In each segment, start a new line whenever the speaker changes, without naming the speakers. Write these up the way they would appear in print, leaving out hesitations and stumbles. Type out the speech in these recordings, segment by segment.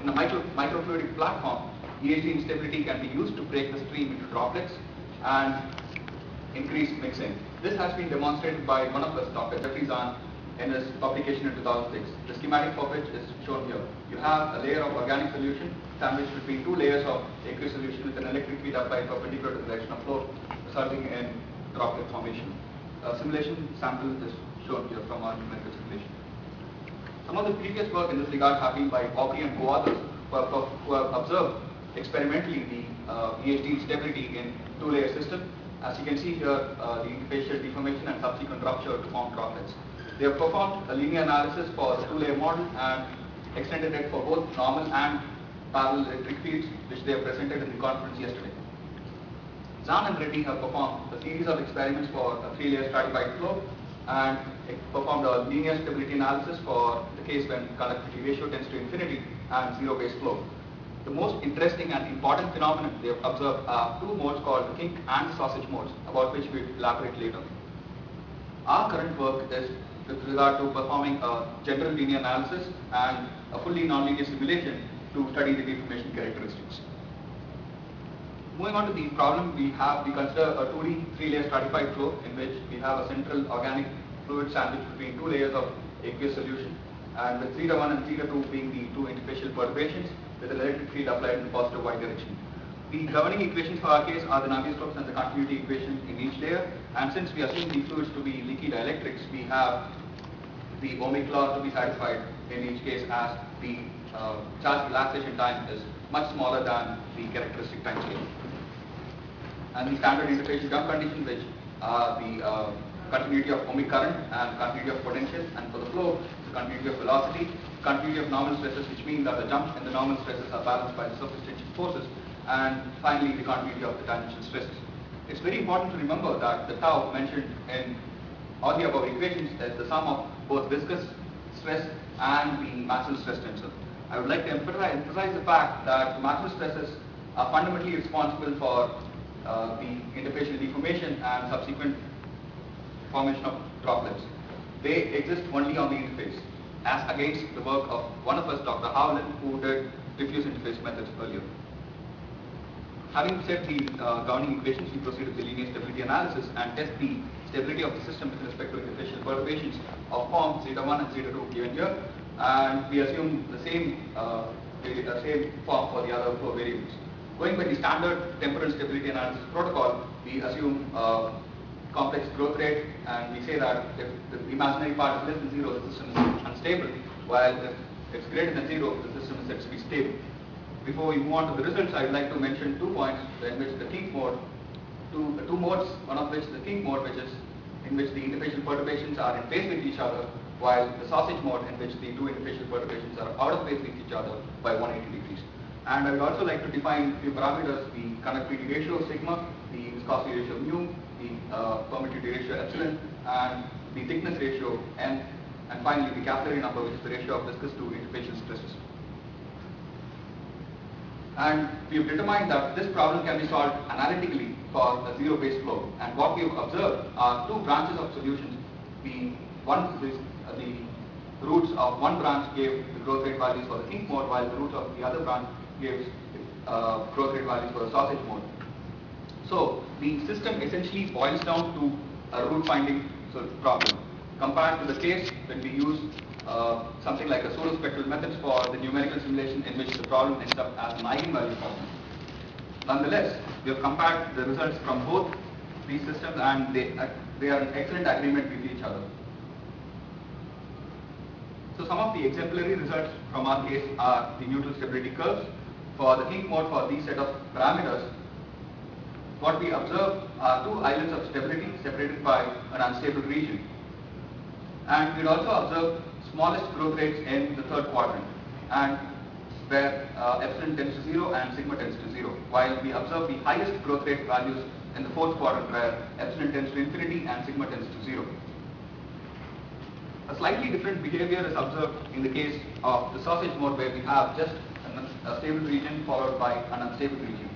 in a microfluidic platform, EHD instability can be used to break the stream into droplets and increase mixing. This has been demonstrated by one of us, Dr. Jeffrey Zahn, in his publication in 2006. The schematic for which is shown here. You have a layer of organic solution sandwiched between two layers of aqueous solution with an electric field applied perpendicular to the direction of flow, resulting in droplet formation. A simulation sample is shown here from our numerical simulation. Some of the previous work in this regard have been by Aubrey and co-authors who have observed experimentally the EHD instability in two-layer system. As you can see here, the interfacial deformation and subsequent rupture to form droplets. They have performed a linear analysis for the two-layer model and extended it for both normal and parallel electric fields, which they have presented in the conference yesterday. Zahn and Reddy have performed a series of experiments for a three-layer stratified flow and performed a linear stability analysis for the case when conductivity ratio tends to infinity and zero-based flow. The most interesting and important phenomenon they have observed are two modes called the kink and the sausage modes, about which we will elaborate later. Our current work is with regard to performing a general linear analysis and a fully nonlinear simulation to study the deformation characteristics. Moving on to the problem, we consider a 2D three-layer stratified flow in which we have a central organic fluid sandwiched between two layers of aqueous solution, and with theta 1 and theta 2 being the two interfacial perturbations with an electric field applied in the positive y direction. The governing equations for our case are the Navier-Stokes and the continuity equation in each layer, and since we assume the fluids to be leaky dielectrics, we have the Ohmic law to be satisfied in each case as the charge relaxation time is much smaller than the characteristic time scale. And the standard interfacial jump condition, which are the continuity of ohmic current and continuity of potential, and for the flow, the continuity of velocity, continuity of normal stresses, which mean that the jumps in the normal stresses are balanced by the surface tension forces, and finally the continuity of the tangential stresses. It's very important to remember that the tau mentioned in all the above equations is the sum of both viscous stress and the maximal stress tensor. I would like to emphasize the fact that the maximal stresses are fundamentally responsible for the interfacial deformation and subsequent formation of droplets. They exist only on the interface, as against the work of one of us, Dr. Howland, who did diffuse interface methods earlier. Having set the governing equations, we proceed with the linear stability analysis and test the stability of the system with respect to interfacial perturbations of form zeta 1 and zeta 2 given here, and we assume the same form for the other flow variables. Going by the standard temporal stability analysis protocol, we assume complex growth rate, and we say that if the imaginary part is less than 0, the system is unstable, while if it's greater than 0, the system is said to be stable. Before we move on to the results, I would like to mention 2 points in which the kink mode, two modes, one of which the kink mode, which is in which the interfacial perturbations are in phase with each other, while the sausage mode in which the two interfacial perturbations are out of phase with each other by 180 degrees. And I would also like to define a few parameters: the conductivity ratio sigma, the viscosity ratio mu, the permittivity ratio epsilon, and the thickness ratio n, and finally the capillary number, which is the ratio of viscous to interfacial stresses. And we have determined that this problem can be solved analytically for a zero-based flow. And what we have observed are two branches of solutions. The roots of one branch gave the growth rate values for the kink mode, while the roots of the other branch gives growth rate values for the sausage mode. So the system essentially boils down to a root finding problem, compared to the case when we use something like a pseudospectral methods for the numerical simulation, in which the problem ends up as an eigenvalue problem. Nonetheless, we have compared the results from both these systems, and they are in excellent agreement with each other. So some of the exemplary results from our case are the neutral stability curves. For the kink mode, for these set of parameters, what we observe are two islands of stability separated by an unstable region. And we also observe smallest growth rates in the third quadrant, and where epsilon tends to 0 and sigma tends to 0, while we observe the highest growth rate values in the fourth quadrant, where epsilon tends to infinity and sigma tends to 0. A slightly different behavior is observed in the case of the sausage mode, where we have just a stable region followed by an unstable region.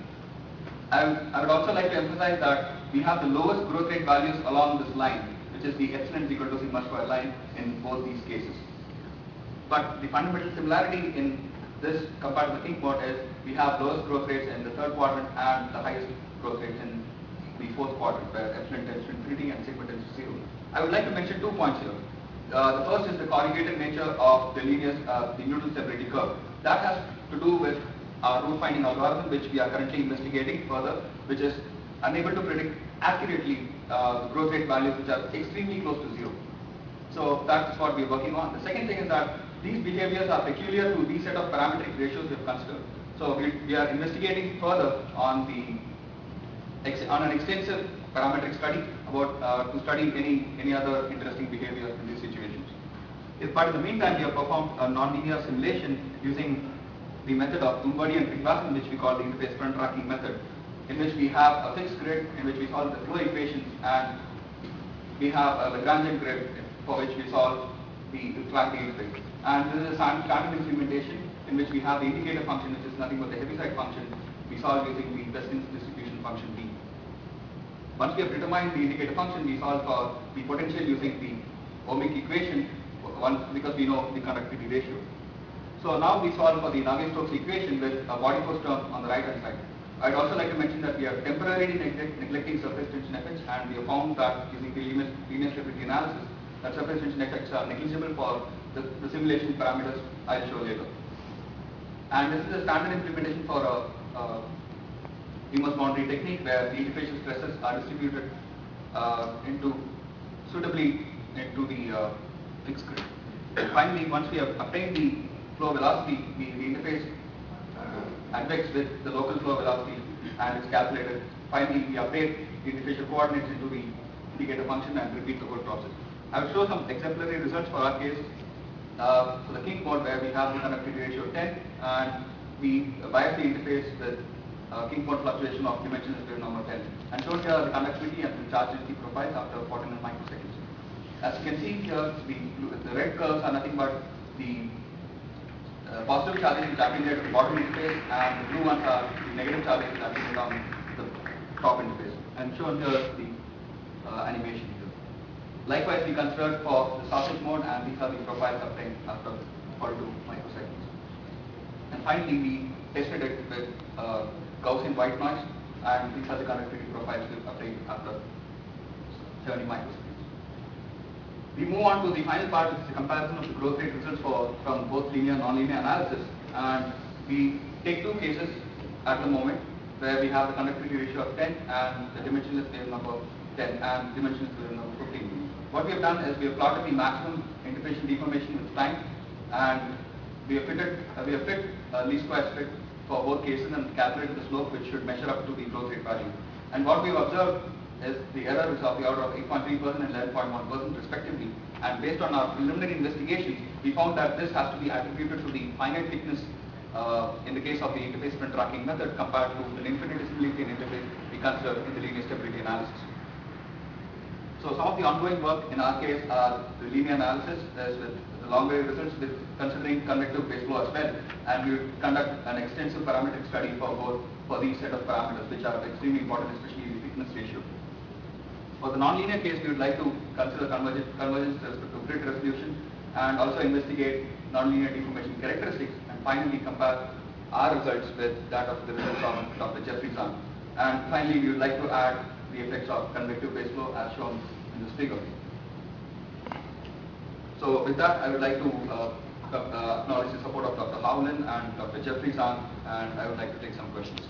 I would also like to emphasize that we have the lowest growth rate values along this line, which is the epsilon is equal to sigma square line in both these cases. But the fundamental similarity in this compared to the kink mode is we have lowest growth rates in the third quadrant and the highest growth rates in the fourth quadrant, where epsilon tends to infinity and sigma tends to 0. I would like to mention 2 points here. The first is the corrugated nature of the the Newton stability curve. That has to do with our root finding algorithm, which we are currently investigating further, which is unable to predict accurately the growth rate values which are extremely close to 0. So that's what we are working on. The second thing is that these behaviors are peculiar to these set of parametric ratios we have considered. So we are investigating further on an extensive parametric study about to study any other interesting behavior in these situations. But in the meantime, we have performed a nonlinear simulation using the method of Umberdi and Figvassen, which we call the interface front tracking method, in which we have a fixed grid in which we solve the flow equations, and we have a Lagrangian grid for which we solve the track the interface. And this is a standard implementation in which we have the indicator function, which is nothing but the Heaviside function. We solve using the Bestin's distribution function D. Once we have determined the indicator function, we solve for the potential using the ohmic equation, because we know the conductivity ratio. So now we solve for the Navier-Stokes equation with a body force term on the right hand side. I'd also like to mention that we are temporarily neglecting surface tension effects, and we have found that using the linear stability analysis, that surface tension effects are negligible for the simulation parameters I'll show later. And this is a standard implementation for a Remus boundary technique, where the interfacial stresses are distributed suitably into the fixed grid. And finally, once we have obtained the flow velocity, the interface advex with the local flow velocity and it's calculated. Finally, we update the interfacial coordinates into the indicator function and repeat the whole process. I will show some exemplary results for our case. For the kink mode, where we have the conductivity ratio of 10, and we bias the interface with kink mode fluctuation of dimension is greater number 10. And shown here the conductivity and the charge density profiles after 49 microseconds. As you can see here, the red curves are nothing but the positive charges which are accumulated at the bottom interface, and the blue ones are the negative charges which are accumulated on the top interface. And shown here the animation here. Likewise, we considered for the sausage mode, and these are the profiles obtained after 42 microseconds. And finally, we tested it with Gaussian white noise, and these are the conductivity profiles we obtained after 70 microseconds. We move on to the final part, which is the comparison of the growth rate results from both linear and nonlinear analysis. And we take 2 cases at the moment, where we have the conductivity ratio of 10 and the dimensionless wave number 10 and dimensionless wave number 15. What we have done is we have plotted the maximum interfacial deformation with time, and we have fit a least square fit for both cases and calculated the slope, which should measure up to the growth rate value. And what we have observed is the error is of the order of 8.3% and 11.1% respectively. And based on our preliminary investigations, we found that this has to be attributed to the finite thickness in the case of the interface front tracking method compared to the infinitesimally thin interface we consider in the linear stability analysis. So some of the ongoing work in our case are the linear analysis, as with the long wave results with considering convective base flow as well, and we will conduct an extensive parametric study for these set of parameters, which are extremely important, especially the thickness ratio. For the nonlinear case, we would like to consider convergence with respect to grid resolution, and also investigate nonlinear deformation characteristics, and finally compare our results with that of the results of Dr. Jeffrey Zahn. And finally, we would like to add the effects of convective base flow as shown in this figure. So with that, I would like to acknowledge the support of Dr. Howland and Dr. Jeffrey Zahn, and I would like to take some questions.